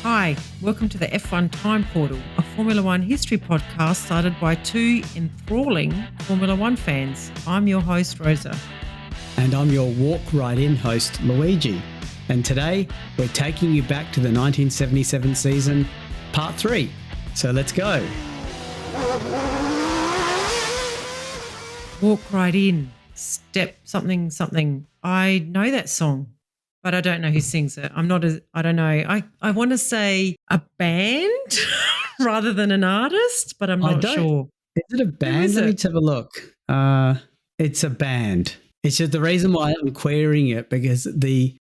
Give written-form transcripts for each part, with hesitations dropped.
Hi, welcome to the F1 Time Portal, a Formula One history podcast started by two enthralling Formula One fans. I'm your host, Rosa. And I'm your walk right in host, Luigi. And today we're taking you back to the 1977 season, part 3. So let's go. Walk right in, step something, something. I know that song, but I don't know who sings it. I don't know. I want to say a band rather than an artist, but I'm not sure. Is it a band? Let me have a look. It's a band. It's just the reason why I'm querying it because the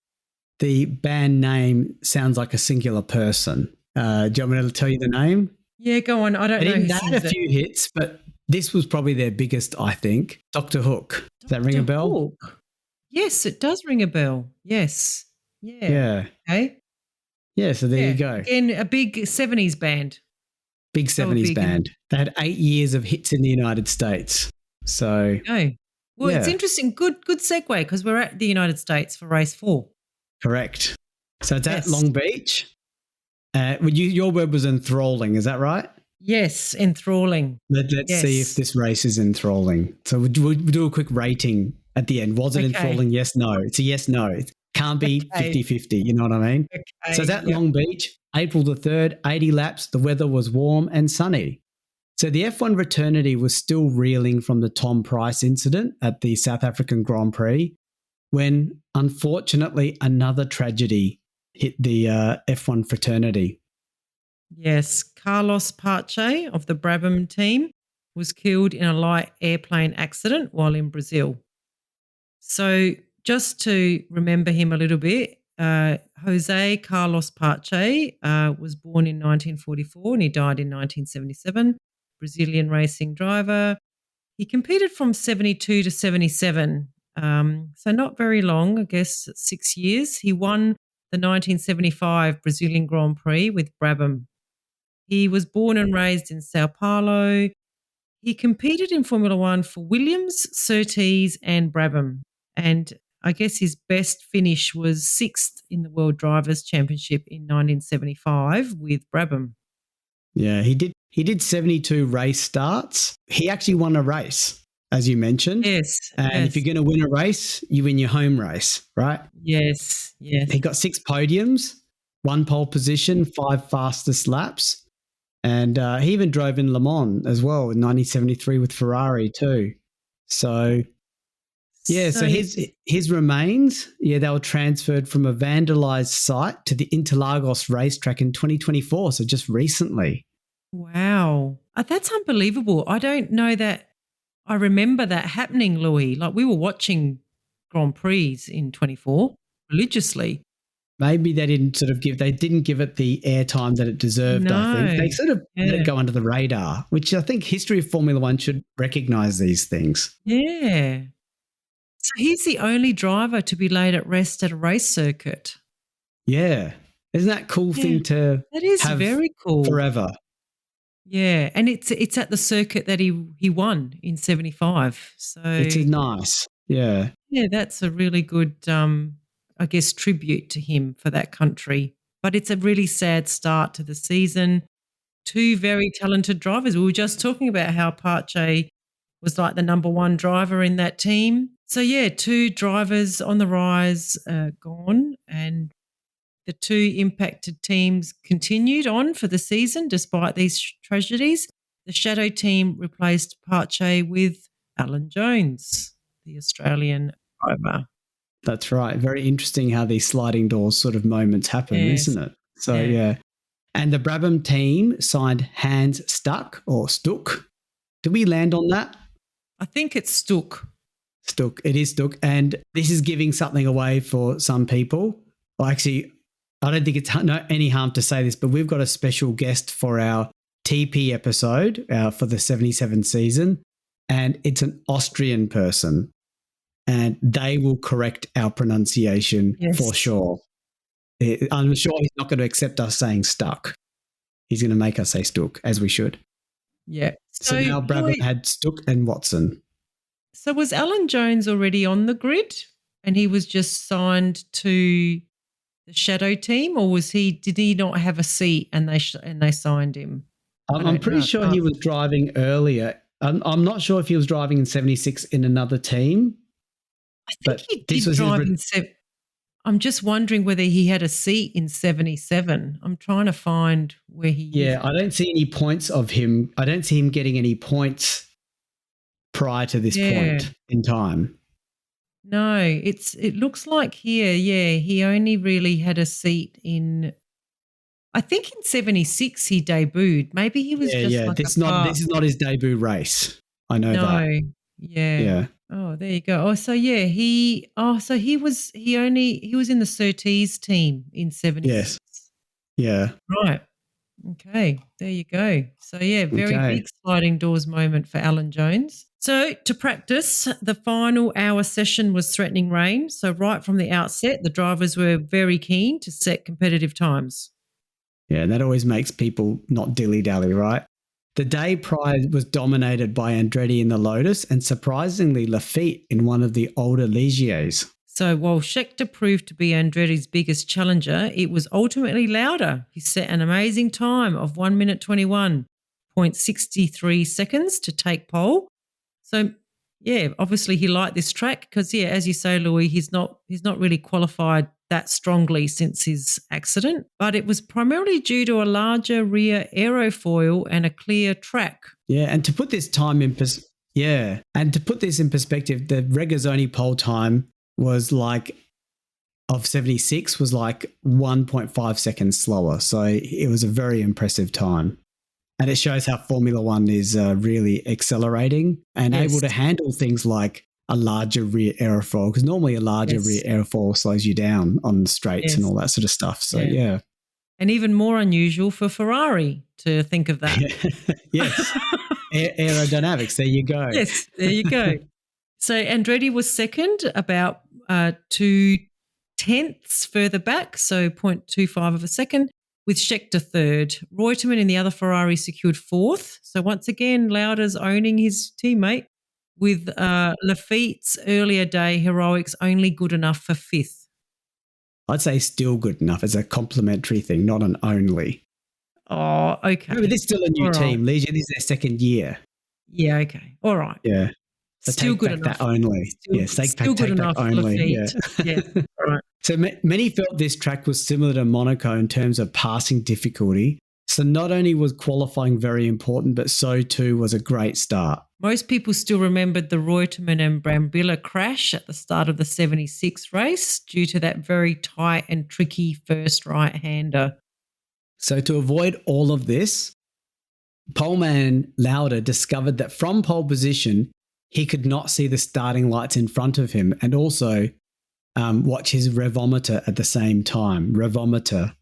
band name sounds like a singular person. Do you want me to tell you the name? Yeah, go on. I don't know. They had a few hits, but this was probably their biggest, I think. Dr. Hook. Does that ring a bell? Hook. Yes, it does ring a bell. Yes. Yeah. Yeah. Okay. Yeah, so there you go. Again, a big 70s band. Big 70s band. They had 8 years of hits in the United States. So. Oh. Well, It's interesting. Good segue because we're at the United States for race 4. Correct. So it's at Long Beach. Your word was enthralling, is that right? Yes, enthralling. Let's see if this race is enthralling. So we'll do a quick rating at the end. Was it enthralling? Yes, no. It's a yes, no. It can't be 50-50, you know what I mean? Okay, so it's at Long Beach, April the 3rd, 80 laps. The weather was warm and sunny. So the F1 fraternity was still reeling from the Tom Price incident at the South African Grand Prix when, unfortunately, another tragedy hit the F1 fraternity. Yes, Carlos Pache of the Brabham team was killed in a light airplane accident while in Brazil. So just to remember him a little bit, Jose Carlos Pache was born in 1944 and he died in 1977, Brazilian racing driver. He competed from 72 to 77, so not very long, I guess 6 years. He won the 1975 Brazilian Grand Prix with Brabham. He was born and raised in Sao Paulo. He competed in Formula One for Williams, Surtees and Brabham. And I guess his best finish was 6th in the World Drivers' Championship in 1975 with Brabham. Yeah, he did 72 race starts. He actually won a race, as you mentioned. Yes. And if you're going to win a race, you win your home race, right? Yes. He got 6 podiums, 1 pole position, 5 fastest laps. And he even drove in Le Mans as well in 1973 with Ferrari too. So, yeah, so his remains, they were transferred from a vandalised site to the Interlagos racetrack in 2024, so just recently. Wow. That's unbelievable. I don't know that I remember that happening, Louis. Like we were watching Grand Prix in 24 religiously. Maybe they didn't give it the airtime that it deserved, I think. They sort of let it go under the radar, which I think history of Formula One should recognise these things. Yeah. So he's the only driver to be laid at rest at a race circuit. Yeah. Isn't that a cool thing to that is have very cool. Forever? Yeah. And it's at the circuit that he won in 75. So it's nice. Yeah. Yeah, that's a really good I guess, tribute to him for that country. But it's a really sad start to the season. 2 very talented drivers. We were just talking about how Pache was like the number 1 driver in that team. So, 2 drivers on the rise gone, and the 2 impacted teams continued on for the season despite these tragedies. The Shadow team replaced Pache with Alan Jones, the Australian driver. That's right. Very interesting how these sliding doors sort of moments happen, isn't it? So, yeah. And the Brabham team signed Hans Stuck or Stuck. Did we land on that? I think it's Stuck. Stuck. It is Stuck. And this is giving something away for some people. Well, actually, I don't think it's any harm to say this, but we've got a special guest for our TP episode for the 77 season. And it's an Austrian person. And they will correct our pronunciation for sure. I'm sure he's not going to accept us saying stuck. He's going to make us say stuck, as we should. Yeah. So now Brabham had Stuck and Watson. So was Alan Jones already on the grid and he was just signed to the shadow team, or did he not have a seat and they signed him? I'm pretty sure he was driving earlier. I'm not sure if he was driving in 76 in another team. I think he did drive in I'm just wondering whether he had a seat in 77. I'm trying to find where he is. Yeah, I don't see any points of him. I don't see him getting any points prior to this point in time. No, it looks like here, he only really had a seat in, I think in 76 he debuted. Maybe he was this is not his debut race. I know that. No. Yeah. Oh, there you go. Oh, so yeah, he was in the Surtees team in 76. Yes. Yeah. Right. Okay. There you go. So yeah, very big sliding doors moment for Alan Jones. So to practice, the final hour session was threatening rain. So right from the outset, the drivers were very keen to set competitive times. Yeah, and that always makes people not dilly-dally, right? The day prior was dominated by Andretti in the Lotus and surprisingly Lafitte in one of the older Ligiers. So while Scheckter proved to be Andretti's biggest challenger, it was ultimately Lauda who set an amazing time of 1 minute 21.63 seconds to take pole. So yeah, obviously he liked this track because as you say, Louis, he's not really qualified that strongly since his accident, but it was primarily due to a larger rear aerofoil and a clear track. Yeah, and to put this time in perspective, the Regazzoni pole time was of 76 was 1.5 seconds slower. So it was a very impressive time. And it shows how Formula One is really accelerating and able to handle things like a larger rear aerofoil, because normally a larger rear aerofoil slows you down on the straights and all that sort of stuff. So, yeah. And even more unusual for Ferrari to think of that. Yes. Aerodynamics. There you go. Yes, there you go. So Andretti was second, about 2/10 further back, so 0.25 of a second, with Scheckter third. Reutemann in the other Ferrari secured fourth. So once again, Lauda's owning his teammate, with Lafitte's earlier day heroics only good enough for fifth. I'd say still good enough as a complimentary thing, not an only. Oh, okay. No, but it's still a new team. Legion, this is their second year. Yeah, okay. All right. Yeah. So still good enough. That only. Still good enough for Lafitte. Yeah. All right. So many felt this track was similar to Monaco in terms of passing difficulty. So not only was qualifying very important, but so too was a great start. Most people still remembered the Reutemann and Brambilla crash at the start of the 76 race due to that very tight and tricky first right-hander. So to avoid all of this, poleman Lauda discovered that from pole position, he could not see the starting lights in front of him and also watch his revometer at the same time. Revometer.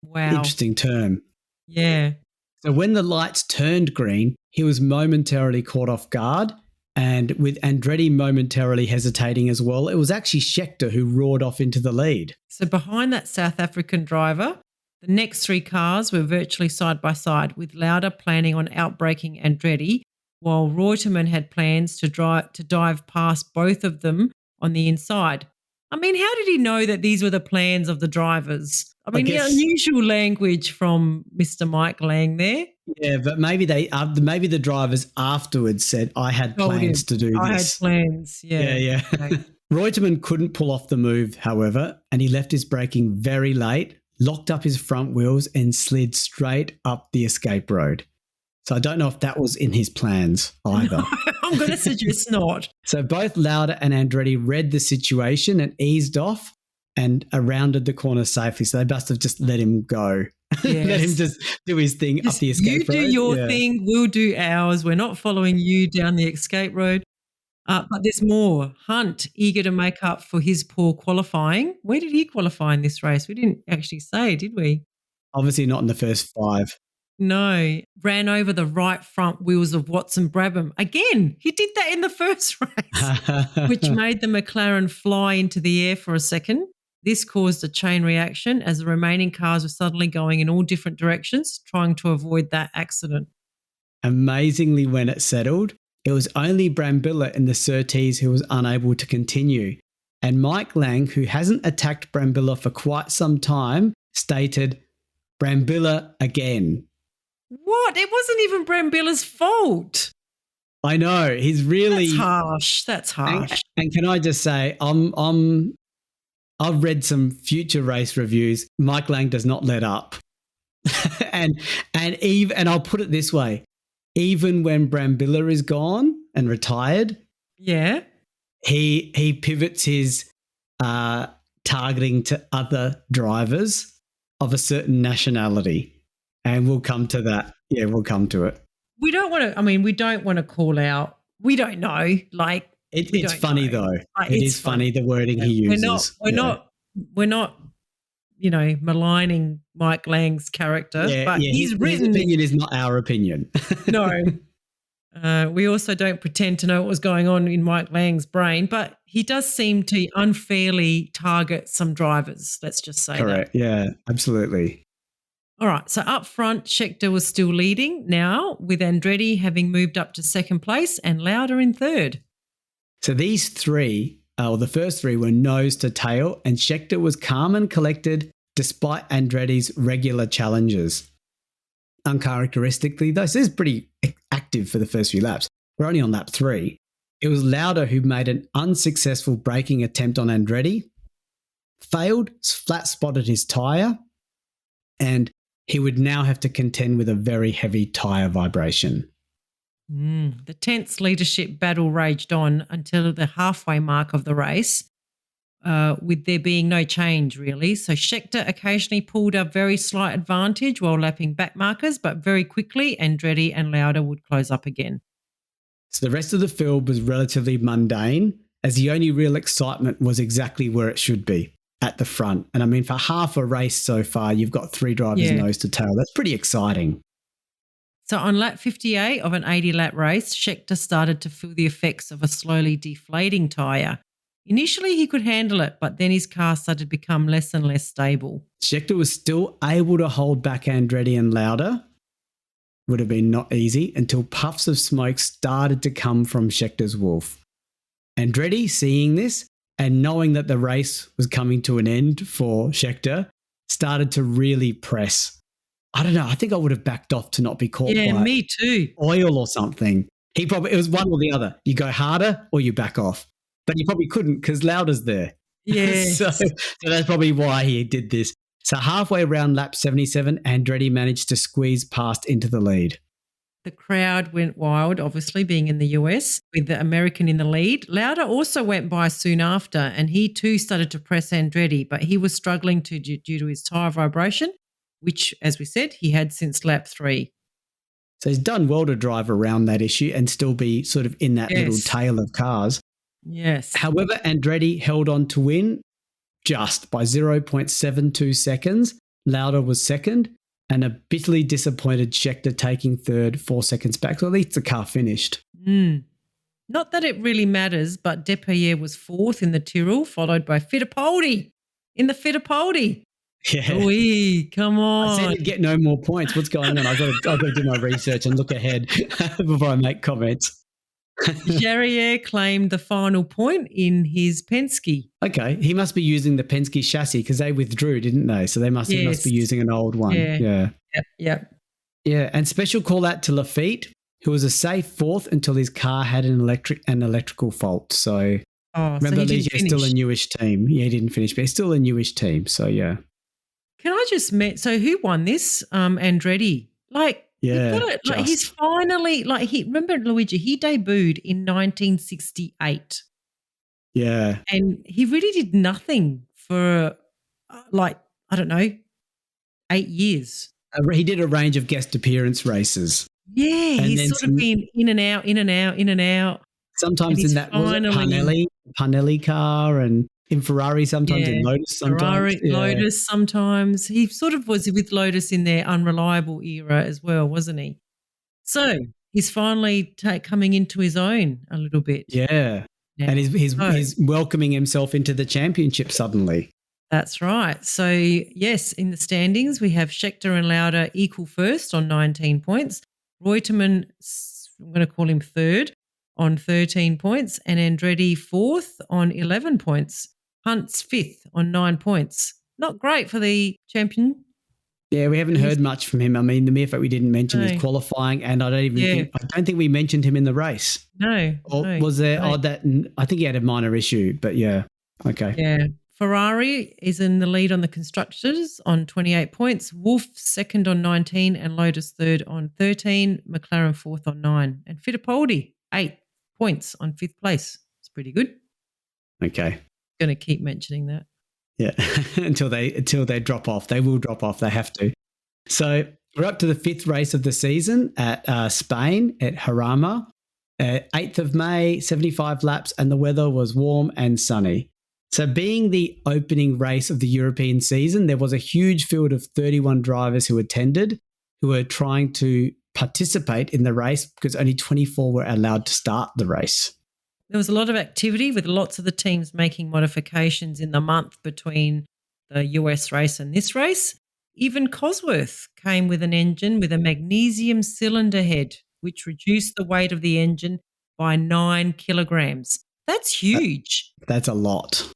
Wow. Interesting term. Yeah. So when the lights turned green, he was momentarily caught off guard, and with Andretti momentarily hesitating as well, it was actually Scheckter who roared off into the lead. So behind that South African driver, the next three cars were virtually side by side, with Lauda planning on outbraking Andretti, while Reutemann had plans to dive past both of them on the inside. I mean, how did he know that these were the plans of the drivers? I mean, unusual language from Mr. Mike Lang there. Yeah, but maybe the drivers afterwards said, I had plans to do this. I had plans, yeah. Yeah. Okay. Reutemann couldn't pull off the move, however, and he left his braking very late, locked up his front wheels and slid straight up the escape road. So I don't know if that was in his plans either. I'm going to suggest not. So both Lauda and Andretti read the situation and eased off and rounded the corner safely. So they must have just let him go. Yes. Let him just do his thing up the escape road. You do your thing, we'll do ours. We're not following you down the escape road. But there's more. Hunt, eager to make up for his poor qualifying. Where did he qualify in this race? We didn't actually say, did we? Obviously not in the first 5. No, ran over the right front wheels of Watson Brabham. Again, he did that in the first race, which made the McLaren fly into the air for a second. This caused a chain reaction as the remaining cars were suddenly going in all different directions, trying to avoid that accident. Amazingly, when it settled, It was only Brambilla in the Surtees who was unable to continue. And Mike Lang, who hasn't attacked Brambilla for quite some time, stated, "Brambilla again." What? It wasn't even Brambilla's fault. I know. He's really... That's harsh. That's harsh. And can I just say, I've read some future race reviews. Mike Lang does not let up. and I'll put it this way. Even when Brambilla is gone and retired, yeah, he pivots his targeting to other drivers of a certain nationality. And we'll come to that. Yeah, we'll come to it. We don't want to call out. We don't know. Like, it's funny though. It is funny the wording he uses. We're not, maligning Mike Lang's character, but his opinion is not our opinion. No. We also don't pretend to know what was going on in Mike Lang's brain, but he does seem to unfairly target some drivers. Let's just say correct. That. Yeah, absolutely. All right. So up front, Scheckter was still leading now, with Andretti having moved up to second place and Lauda in third. So these three, the first three, were nose to tail, and Scheckter was calm and collected despite Andretti's regular challenges. Uncharacteristically, though, so this is pretty active for the first few laps. We're only on lap 3. It was Lauda who made an unsuccessful braking attempt on Andretti, failed, flat spotted his tyre, and he would now have to contend with a very heavy tyre vibration. The tense leadership battle raged on until the halfway mark of the race, with there being no change really. So Scheckter occasionally pulled a very slight advantage while lapping back markers, but very quickly Andretti and Lauda would close up again. So the rest of the field was relatively mundane, as the only real excitement was exactly where it should be, at the front. And I mean, for half a race so far, you've got 3 drivers nose to tail. That's pretty exciting. So on lap 58 of an 80-lap race, Scheckter started to feel the effects of a slowly deflating tyre. Initially, he could handle it, but then his car started to become less and less stable. Scheckter was still able to hold back Andretti and Lauda. Would have been not easy until puffs of smoke started to come from Scheckter's Wolf. Andretti, seeing this and knowing that the race was coming to an end for Scheckter, started to really press. I don't know. I think I would have backed off to not be caught by me too. Oil or something. It was one or the other. You go harder or you back off. But you probably couldn't because Lauda's there. Yeah. so that's probably why he did this. So halfway around lap 77, Andretti managed to squeeze past into the lead. The crowd went wild, obviously being in the US, with the American in the lead. Lauda also went by soon after, and he too started to press Andretti, but he was struggling due to his tyre vibration, which, as we said, he had since lap 3. So he's done well to drive around that issue and still be sort of in that little tail of cars. Yes. However, Andretti held on to win just by 0.72 seconds. Lauda was second, and a bitterly disappointed Scheckter taking third, 4 seconds back. So at least the car finished. Not that it really matters, but Depailler was fourth in the Tyrrell, followed by Fittipaldi in the Fittipaldi. Yeah. Oi, come on. I said you'd get no more points. What's going on? I've got to do my research and look ahead before I make comments. Jarriere claimed the final point in his Penske. Okay. He must be using the Penske chassis because they withdrew, didn't they? So he must be using an old one. Yeah. Yep. Yeah. And special call out to Lafitte, who was a safe fourth until his car had an electrical fault. So remember, he's still a newish team. Yeah, he didn't finish, but he's still a newish team. So yeah. Can I just so who won this? Andretti. He's finally remember Luigi, he debuted in 1968. Yeah. And he really did nothing for 8 years. He did a range of guest appearance races. Yeah, and he's sort of been in and out. Sometimes in that Panelli car, and in Ferrari sometimes, in Lotus sometimes. Lotus sometimes. He sort of was with Lotus in their unreliable era as well, wasn't he? So he's finally coming into his own a little bit. Yeah. And he's welcoming himself into the championship suddenly. That's right. So, yes, in the standings, we have Scheckter and Lauda equal first on 19 points. Reutemann, I'm going to call him third, on 13 points, and Andretti 4th on 11 points. Hunt's 5th on 9 points. Not great for the champion. Yeah, we haven't heard much from him. I mean, the mere fact we didn't mention his qualifying, and I don't think we mentioned him in the race. No. Was there? Oh, I think he had a minor issue, but yeah, okay. Yeah. Ferrari is in the lead on the constructors on 28 points. Wolf 2nd on 19 and Lotus 3rd on 13. McLaren 4th on 9. And Fittipaldi 8 points on 5th place. It's pretty good. Okay. Going to keep mentioning that. Yeah, until they drop off. They will drop off. They have to. So we're up to the 5th race of the season at Spain at Jarama. 8th of May, 75 laps, and the weather was warm and sunny. So being the opening race of the European season, there was a huge field of 31 drivers who attended, who were trying to participate in the race because only 24 were allowed to start the race. There was a lot of activity with lots of the teams making modifications in the month between the US race and this race. Even Cosworth came with an engine with a magnesium cylinder head, which reduced the weight of the engine by 9 kilograms. That's huge. That's a lot.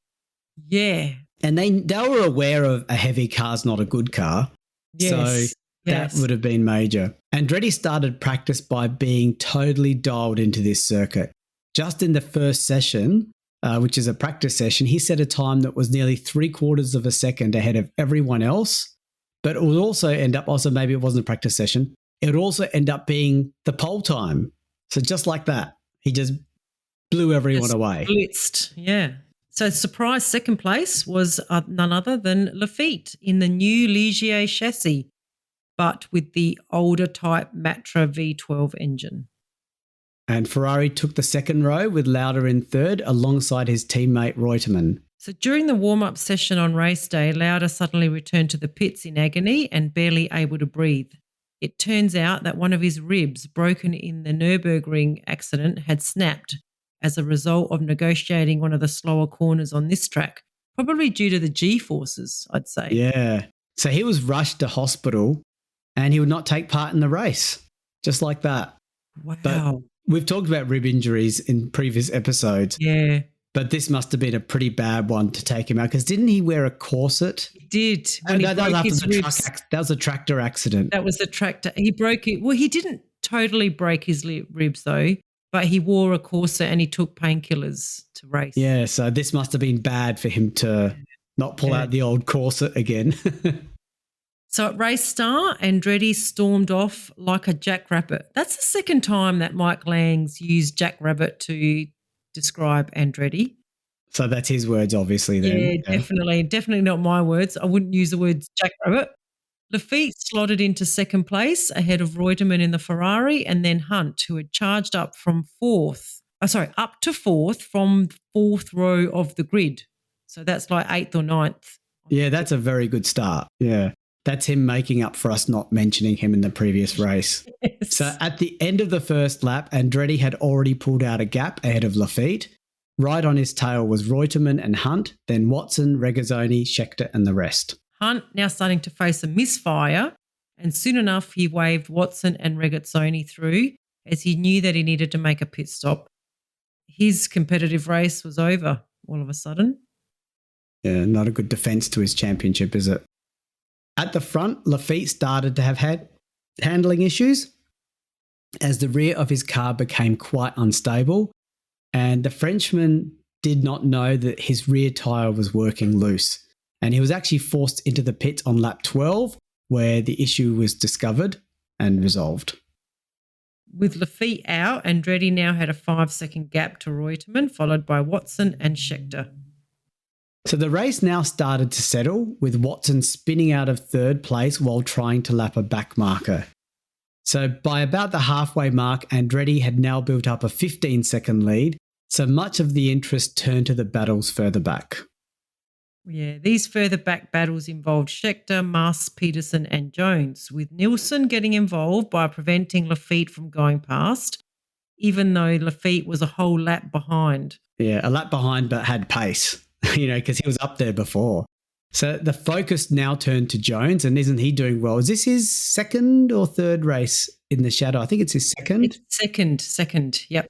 Yeah. And they were aware of a heavy car's not a good car. Yes. So that would have been major. Andretti started practice by being totally dialed into this circuit. Just in the first session, which is a practice session, he set a time that was nearly 3/4 of a second ahead of everyone else. But it would also end up, maybe it wasn't a practice session, it would also end up being the pole time. So just like that, he just blew everyone away. Blitzed, yeah. So surprise second place was none other than Lafitte in the new Ligier chassis, but with the older type Matra V12 engine. And Ferrari took the second row with Lauda in third alongside his teammate Reutemann. So during the warm-up session on race day, Lauda suddenly returned to the pits in agony and barely able to breathe. It turns out that one of his ribs, broken in the Nürburgring accident, had snapped as a result of negotiating one of the slower corners on this track, probably due to the G-forces, I'd say. Yeah. So he was rushed to hospital and he would not take part in the race, just like that. Wow. But we've talked about rib injuries in previous episodes. Yeah. But this must have been a pretty bad one to take him out because didn't he wear a corset? He did. That was a tractor accident. That was the tractor. He broke it. Well, he didn't totally break his ribs though, but he wore a corset and he took painkillers to race. Yeah, so this must have been bad for him to not pull out the old corset again. So at race start, Andretti stormed off like a jackrabbit. That's the second time that Mike Lang's used jackrabbit to describe Andretti. So that's his words, obviously, then. Yeah, definitely. Definitely not my words. I wouldn't use the words jackrabbit. Lafitte slotted into second place ahead of Reutemann in the Ferrari, and then Hunt, who had charged up to fourth from fourth row of the grid. So that's like 8th or 9th. Yeah, that's a very good start. Yeah. That's him making up for us not mentioning him in the previous race. Yes. So at the end of the first lap, Andretti had already pulled out a gap ahead of Lafitte. Right on his tail was Reutemann and Hunt, then Watson, Regazzoni, Scheckter and the rest. Hunt now starting to face a misfire, and soon enough he waved Watson and Regazzoni through as he knew that he needed to make a pit stop. His competitive race was over all of a sudden. Yeah, not a good defence to his championship, is it? At the front, Lafitte started to have had handling issues as the rear of his car became quite unstable, and the Frenchman did not know that his rear tyre was working loose, and he was actually forced into the pits on lap 12 where the issue was discovered and resolved. With Lafitte out, Andretti now had a 5-second gap to Reutemann, followed by Watson and Scheckter. So the race now started to settle, with Watson spinning out of third place while trying to lap a back marker. So by about the halfway mark, Andretti had now built up a 15-second lead, so much of the interest turned to the battles further back. Yeah, these further back battles involved Scheckter, Maas, Peterson and Jones, with Nilsson getting involved by preventing Lafitte from going past, even though Lafitte was a whole lap behind. Yeah, a lap behind but had pace. Because he was up there before. So the focus now turned to Jones, and isn't he doing well? Is this his second or third race in the shadow? I think it's his second. It's second, yep.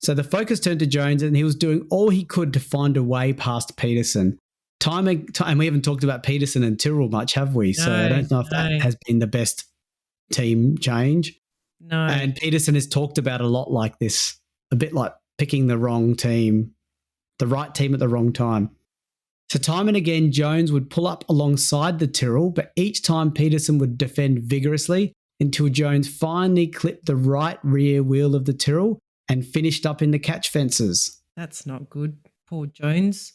So the focus turned to Jones, and he was doing all he could to find a way past Peterson. And we haven't talked about Peterson and Tyrrell much, have we? So I don't know if that has been the best team change. No. And Peterson is talked about a lot like this, a bit like picking the wrong team, the right team at the wrong time. So time and again, Jones would pull up alongside the Tyrrell, but each time Peterson would defend vigorously until Jones finally clipped the right rear wheel of the Tyrrell and finished up in the catch fences. That's not good. Poor Jones.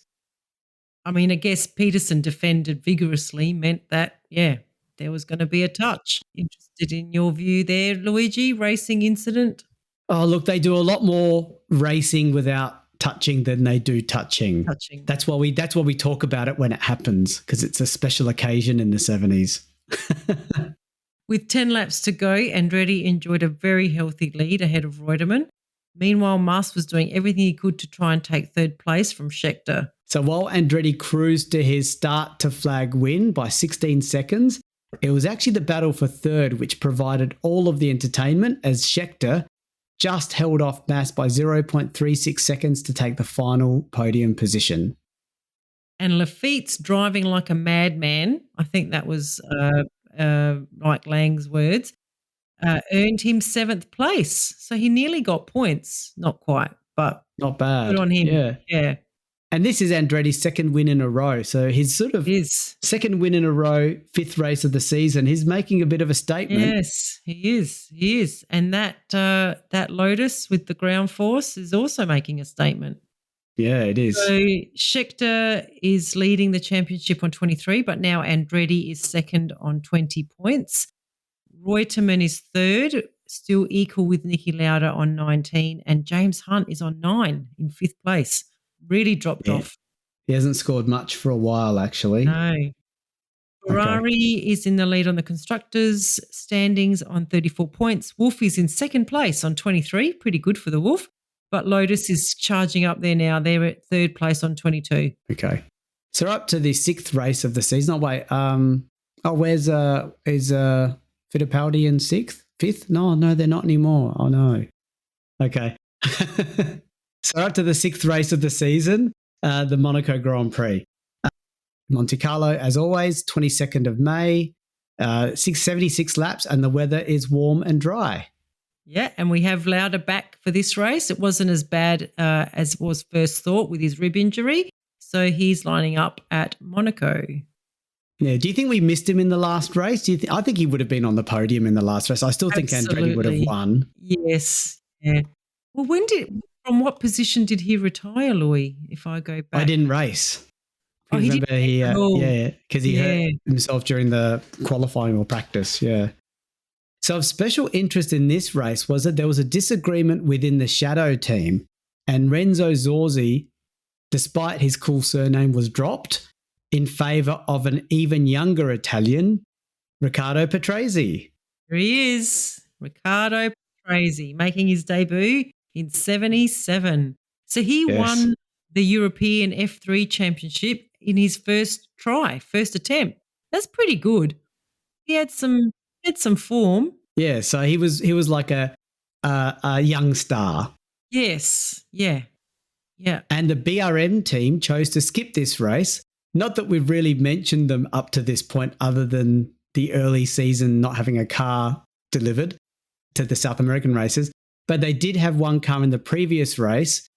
I mean, I guess Peterson defended vigorously meant that, there was going to be a touch. Interested in your view there, Luigi, racing incident? Oh, look, they do a lot more racing without touching than they do touching. That's why we talk about it when it happens, because it's a special occasion in the 70s. With 10 laps to go, Andretti enjoyed a very healthy lead ahead of Reutemann. Meanwhile, Mas was doing everything he could to try and take third place from Scheckter. So while Andretti cruised to his start to flag win by 16 seconds, it was actually the battle for third which provided all of the entertainment, as Scheckter just held off Mas by 0.36 seconds to take the final podium position. And Lafitte's driving like a madman, I think that was Mike Lang's words, earned him 7th place. So he nearly got points. Not quite, but not bad. Good on him. Yeah. And this is Andretti's second win in a row. So his sort of second win in a row, 5th race of the season. He's making a bit of a statement. Yes, he is. And that Lotus with the ground force is also making a statement. Yeah, it is. So Scheckter is leading the championship on 23, but now Andretti is second on 20 points. Reutemann is third, still equal with Niki Lauda on 19, and James Hunt is on 9 in 5th place. Really dropped off. He hasn't scored much for a while, actually. No. Ferrari is in the lead on the constructors' standings on 34 points. Wolf is in second place on 23. Pretty good for the Wolf. But Lotus is charging up there now. They're at third place on 22. Okay. So up to the 6th race of the season. Oh, wait. Is Fittipaldi in 6th? 5th? No, they're not anymore. Oh, no. Okay. So up to the 6th race of the season, the Monaco Grand Prix. Monte Carlo, as always, 22nd of May, 676 laps, and the weather is warm and dry. Yeah, and we have Lauda back for this race. It wasn't as bad as was first thought with his rib injury, so he's lining up at Monaco. Yeah, do you think we missed him in the last race? I think he would have been on the podium in the last race. I still think Andretti would have won. Yes, yeah. Well, from what position did he retire, Louis, if I go back? I didn't race. He didn't. Because he hurt himself during the qualifying or practice, So of special interest in this race was that there was a disagreement within the Shadow team, and Renzo Zorzi, despite his cool surname, was dropped in favour of an even younger Italian, Riccardo Patrese. Here he is, Riccardo Patrese, making his debut in 77. So he won the European F3 Championship in his first attempt. That's pretty good. He had some form. Yeah, so he was like a young star. Yes, yeah. And the BRM team chose to skip this race. Not that we've really mentioned them up to this point other than the early season not having a car delivered to the South American races, but they did have one car in the previous race,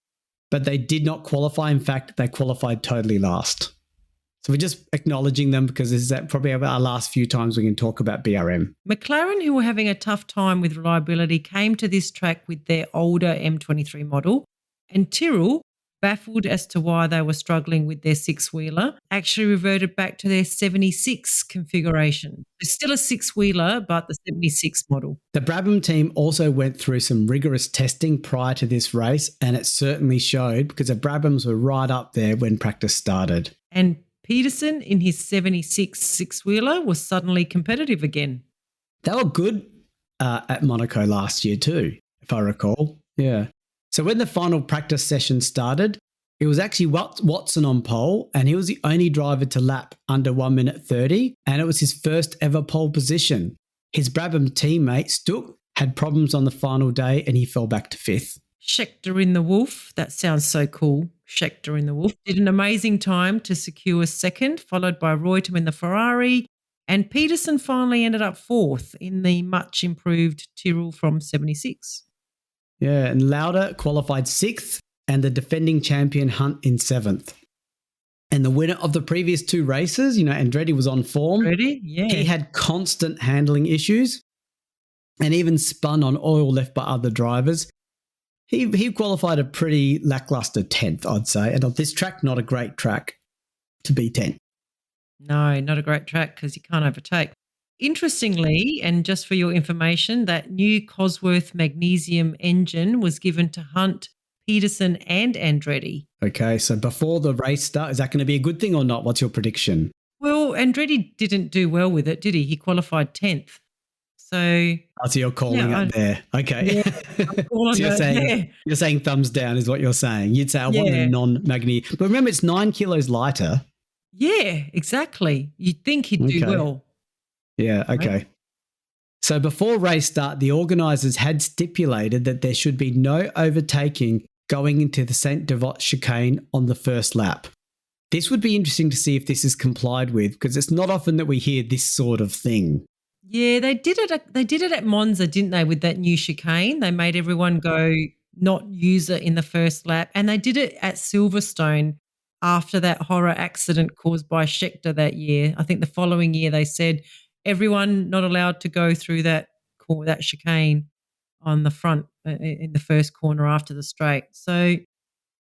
but they did not qualify. In fact, they qualified totally last. So we're just acknowledging them because this is probably our last few times we can talk about BRM. McLaren, who were having a tough time with reliability, came to this track with their older M23 model, and Tyrrell, baffled as to why they were struggling with their 6-wheeler, actually reverted back to their 76 configuration. It's still a 6-wheeler, but the 76 model. The Brabham team also went through some rigorous testing prior to this race, and it certainly showed because the Brabhams were right up there when practice started. And Peterson in his 76 6-wheeler was suddenly competitive again. They were good at Monaco last year too, if I recall. Yeah. So when the final practice session started, it was actually Watson on pole, and he was the only driver to lap under 1 minute 30, and it was his first ever pole position. His Brabham teammate, Stuck, had problems on the final day and he fell back to 5th. Scheckter in the Wolf. That sounds so cool. Scheckter in the Wolf did an amazing time to secure second, followed by Reutemann in the Ferrari. And Peterson finally ended up fourth in the much improved Tyrrell from 76. Yeah, and Lauda qualified sixth and the defending champion Hunt in seventh. And the winner of the previous two races, Andretti was on form. Andretti, yeah. He had constant handling issues and even spun on oil left by other drivers. He qualified a pretty lackluster 10th, I'd say. And on this track, not a great track to be 10th. No, not a great track because you can't overtake. Interestingly, and just for your information, that new Cosworth magnesium engine was given to Hunt, Peterson and Andretti. Okay, so before the race start, is that going to be a good thing or not? What's your prediction? Well, Andretti didn't do well with it, did he? He qualified 10th. So you're calling it there. Okay. Yeah, you're saying thumbs down is what you're saying. You'd say I want the non-magnesium. But remember, it's 9 kilos lighter. Yeah, exactly. You'd think he'd do well. Yeah, okay. Right? So before race start, the organisers had stipulated that there should be no overtaking going into the St. Devote chicane on the first lap. This would be interesting to see if this is complied with because it's not often that we hear this sort of thing. Yeah, they did it at Monza, didn't they, with that new chicane? They made everyone go not use it in the first lap. And they did it at Silverstone after that horror accident caused by Scheckter that year. I think the following year they said everyone not allowed to go through that chicane on the front in the first corner after the straight. So,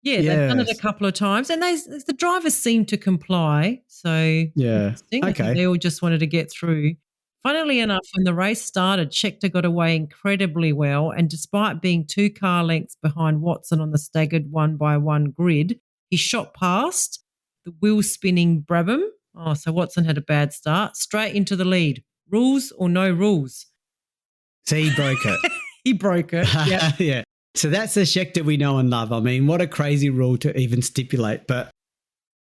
they've done it a couple of times and the drivers seem to comply. So, interesting. Okay. They all just wanted to get through. Funnily enough, when the race started, Scheckter got away incredibly well, and despite being 2 car lengths behind Watson on the staggered 1-by-1 grid, he shot past the wheel-spinning Brabham. Oh, so Watson had a bad start, straight into the lead. Rules or no rules? So he broke it. He broke it, yeah. So that's the Scheckter we know and love. I mean, what a crazy rule to even stipulate. But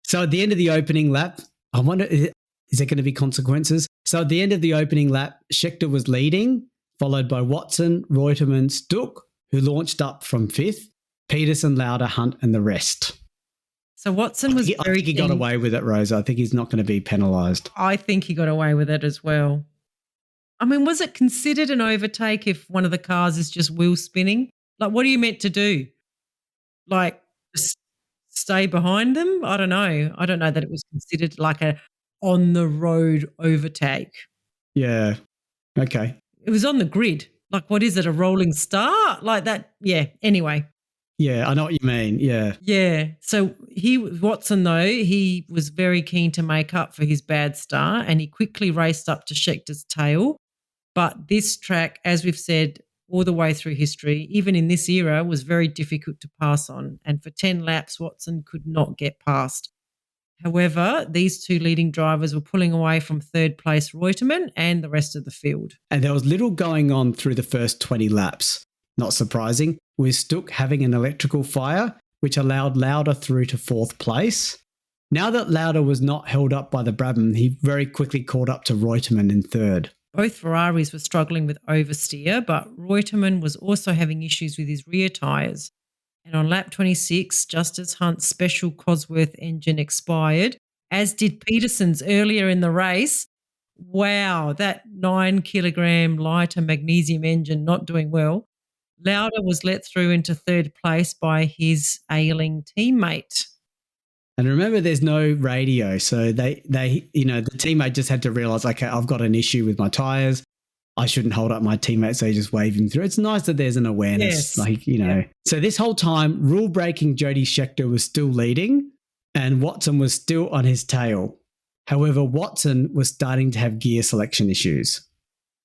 so at the end of the opening lap, I wonder, is there going to be consequences? So at the end of the opening lap, Scheckter was leading, followed by Watson, Reutemann, Stuck, who launched up from 5th, Peterson, Lauda, Hunt, and the rest. So Watson was I think he got away with it, Rosa. I think he's not going to be penalised. I think he got away with it as well. I mean, was it considered an overtake if one of the cars is just wheel spinning? Like, what are you meant to do? Like, just stay behind them? I don't know. I don't know that it was considered like a on-the-road overtake. Yeah. Okay. It was on the grid. Like, what is it, a rolling start? Like that? Yeah. Anyway. Yeah, I know what you mean. Yeah. Yeah. So Watson, though, he was very keen to make up for his bad start and he quickly raced up to Scheckter's tail. But this track, as we've said all the way through history, even in this era, was very difficult to pass on. And for 10 laps, Watson could not get past. However, these 2 leading drivers were pulling away from third place Reutemann and the rest of the field. And there was little going on through the first 20 laps. Not surprising, with Stuck having an electrical fire, which allowed Lauda through to 4th place. Now that Lauda was not held up by the Brabham, he very quickly caught up to Reutemann in 3rd. Both Ferraris were struggling with oversteer, but Reutemann was also having issues with his rear tyres. And on lap 26, just as Hunt's special Cosworth engine expired, as did Peterson's earlier in the race, wow, that 9-kilogram lighter magnesium engine not doing well, Lauda was let through into 3rd place by his ailing teammate. And remember, there's no radio, so they the teammate just had to realise, okay, I've got an issue with my tyres. I shouldn't hold up my teammate, so you just wave him through. It's nice that there's an awareness, So this whole time, rule-breaking Jody Scheckter was still leading and Watson was still on his tail. However, Watson was starting to have gear selection issues.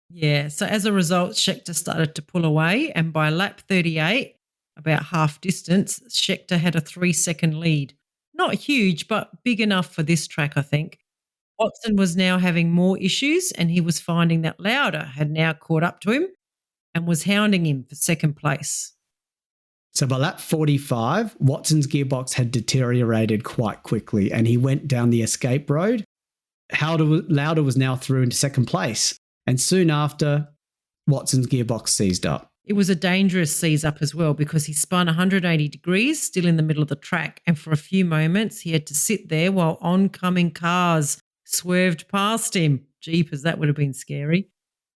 Yeah, so as a result, Scheckter started to pull away and by lap 38, about half distance, Scheckter had a 3-second lead. Not huge, but big enough for this track, I think. Watson was now having more issues and he was finding that Lauda had now caught up to him and was hounding him for 2nd place. So by lap 45, Watson's gearbox had deteriorated quite quickly and he went down the escape road. Lauda was now through into 2nd place and soon after, Watson's gearbox seized up. It was a dangerous seize up as well because he spun 180 degrees still in the middle of the track, and for a few moments he had to sit there while oncoming cars swerved past him. Jeepers, that would have been scary.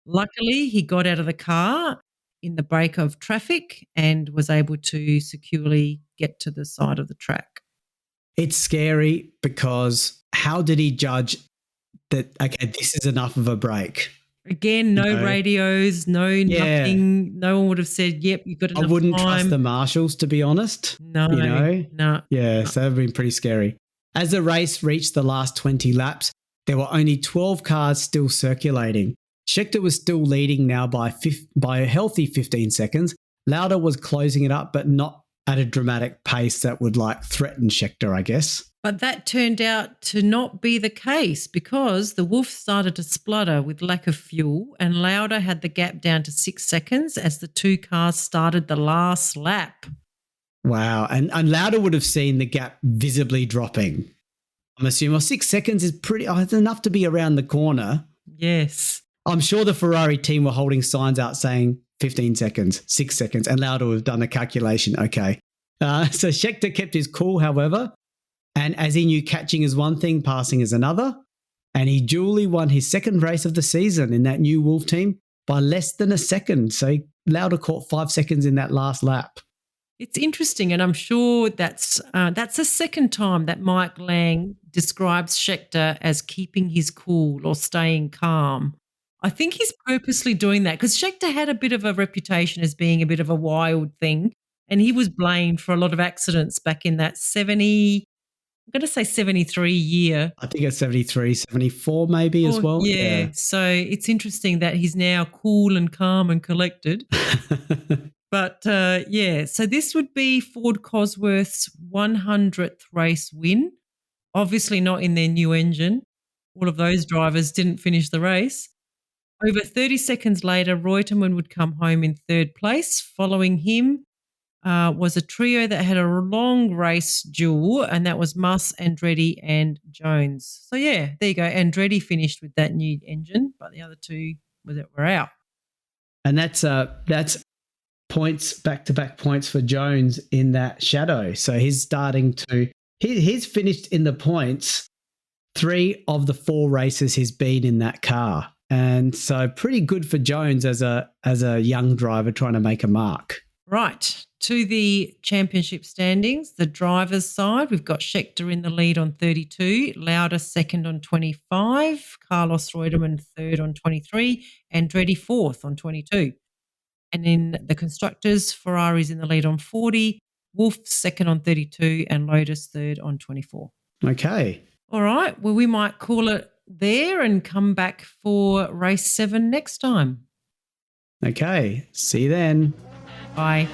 Luckily, he got out of the car in the break of traffic and was able to securely get to the side of the track. It's scary because how did he judge that, okay, this is enough of a break? Again, no radios, nothing. No one would have said, yep, you've got enough time. I wouldn't trust the marshals, to be honest. No. Yeah, so that would have been pretty scary. As the race reached the last 20 laps, there were only 12 cars still circulating. Scheckter was still leading now by a healthy 15 seconds. Lauda was closing it up, but not at a dramatic pace that would threaten Scheckter, I guess. But that turned out to not be the case because the Wolf started to splutter with lack of fuel, and Lauda had the gap down to 6 seconds as the two cars started the last lap. Wow. And Lauda would have seen the gap visibly dropping. I'm assuming 6 seconds is it's enough to be around the corner. Yes. I'm sure the Ferrari team were holding signs out saying 15 seconds, 6 seconds, and Lauda would have done the calculation. Okay. So Scheckter kept his cool, however, and as he knew, catching is one thing, passing is another, and he duly won his second race of the season in that new Wolf team by less than a second. So Lauda caught 5 seconds in that last lap. It's interesting, and I'm sure that's the second time that Mike Lang describes Scheckter as keeping his cool or staying calm. I think he's purposely doing that because Scheckter had a bit of a reputation as being a bit of a wild thing, and he was blamed for a lot of accidents back in that 73 year. I think it's 73, 74 maybe as well. Yeah. So it's interesting that he's now cool and calm and collected. But, so this would be Ford Cosworth's 100th race win, obviously not in their new engine. All of those drivers didn't finish the race. Over 30 seconds later, Reutemann would come home in third place. Following him was a trio that had a long race duel, and that was Muss, Andretti and Jones. So, yeah, there you go. Andretti finished with that new engine, but the other two were out. And that's points, back-to-back points for Jones in that shadow. So he's he's finished in the points 3 of the 4 races he's been in that car. And so pretty good for Jones as a young driver trying to make a mark. Right. To the championship standings, the driver's side, we've got Scheckter in the lead on 32, Lauda second on 25, Carlos Reutemann third on 23, Andretti fourth on 22. And in the constructors, Ferrari's in the lead on 40, Wolf second on 32, and Lotus third on 24. Okay. All right. Well, we might call it there and come back for race 7 next time. Okay. See you then. Bye.